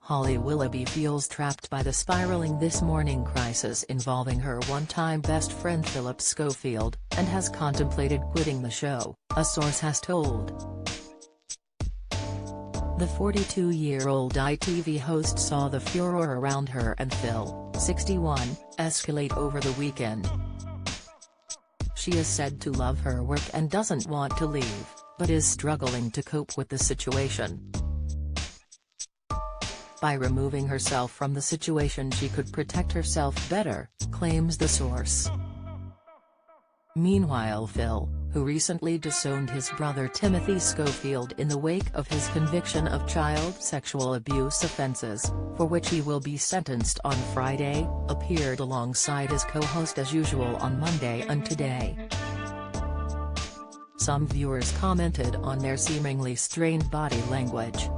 Holly Willoughby feels trapped by the spiraling This Morning crisis involving her one-time best friend Philip Schofield, and has contemplated quitting the show, a source has told. The 42-year-old ITV host saw the furor around her and Phil, 61, escalate over the weekend. She is said to love her work and doesn't want to leave, but is struggling to cope with the situation. By removing herself from the situation she could protect herself better, claims the source. Meanwhile Phil, who recently disowned his brother Timothy Schofield in the wake of his conviction of child sexual abuse offences, for which he will be sentenced on Friday, appeared alongside his co-host as usual on Monday and Today. Some viewers commented on their seemingly strained body language.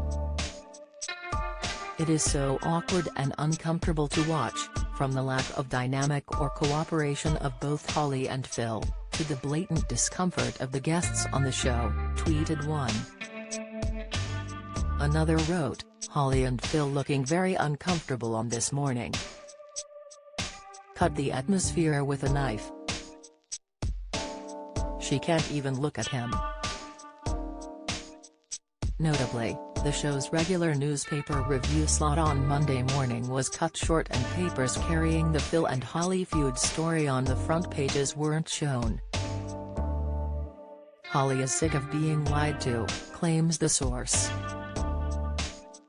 It is so awkward and uncomfortable to watch, from the lack of dynamic or cooperation of both Holly and Phil, to the blatant discomfort of the guests on the show, tweeted one. Another wrote, Holly and Phil looking very uncomfortable on This Morning. Cut the atmosphere with a knife. She can't even look at him. Notably, the show's regular newspaper review slot on Monday morning was cut short and papers carrying the Phil and Holly feud story on the front pages weren't shown. Holly is sick of being lied to, claims the source.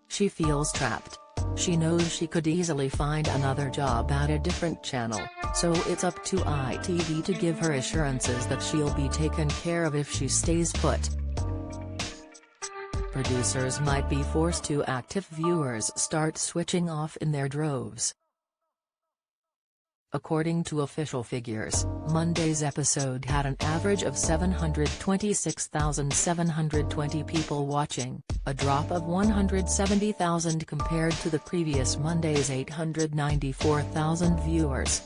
She feels trapped. She knows she could easily find another job at a different channel, so it's up to ITV to give her assurances that she'll be taken care of if she stays put. Producers might be forced to act if viewers start switching off in their droves. According to official figures, Monday's episode had an average of 726,720 people watching, a drop of 170,000 compared to the previous Monday's 894,000 viewers.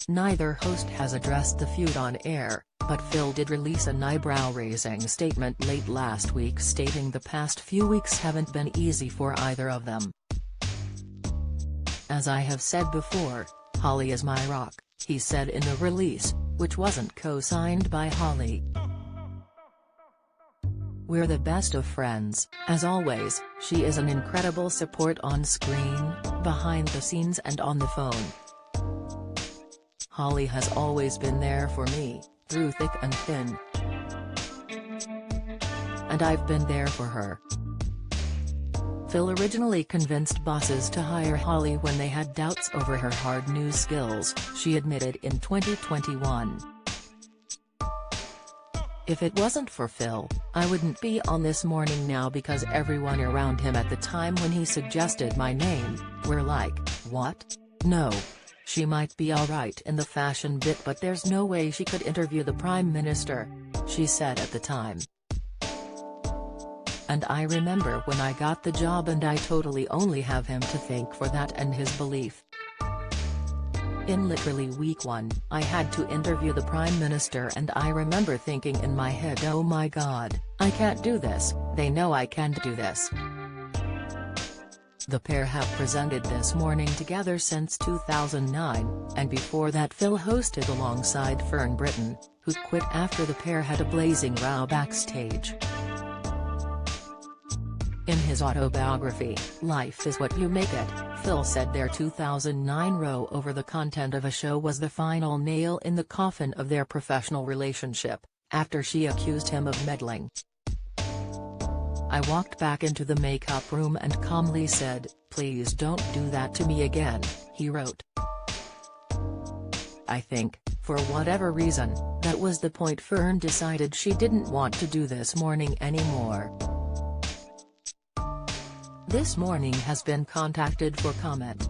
Neither host has addressed the feud on air, but Phil did release an eyebrow-raising statement late last week stating the past few weeks haven't been easy for either of them. As I have said before, Holly is my rock, he said in the release, which wasn't co-signed by Holly. We're the best of friends, as always. She is an incredible support on screen, behind the scenes and on the phone. Holly has always been there for me, through thick and thin. And I've been there for her. Phil originally convinced bosses to hire Holly when they had doubts over her hard news skills, she admitted in 2021. If it wasn't for Phil, I wouldn't be on This Morning now because everyone around him at the time when he suggested my name, were like, what? No. She might be alright in the fashion bit but there's no way she could interview the Prime Minister, she said at the time. And I remember when I got the job and I totally only have him to thank for that and his belief. In literally week 1, I had to interview the Prime Minister and I remember thinking in my head, oh my god, I can't do this, they know I can't do this. The pair have presented This Morning together since 2009, and before that Phil hosted alongside Fern Britton, who quit after the pair had a blazing row backstage. In his autobiography, Life is What You Make It, Phil said their 2009 row over the content of a show was the final nail in the coffin of their professional relationship, after she accused him of meddling. I walked back into the makeup room and calmly said, please don't do that to me again, he wrote. I think, for whatever reason, that was the point Fern decided she didn't want to do This Morning anymore. This Morning has been contacted for comment.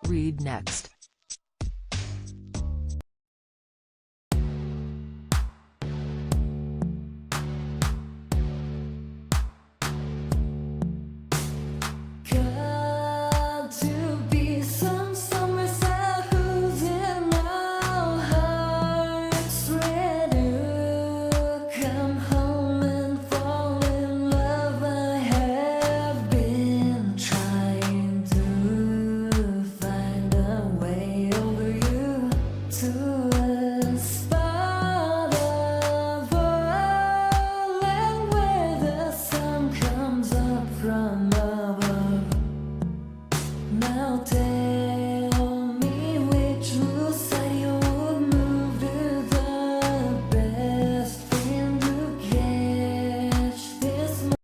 Read next.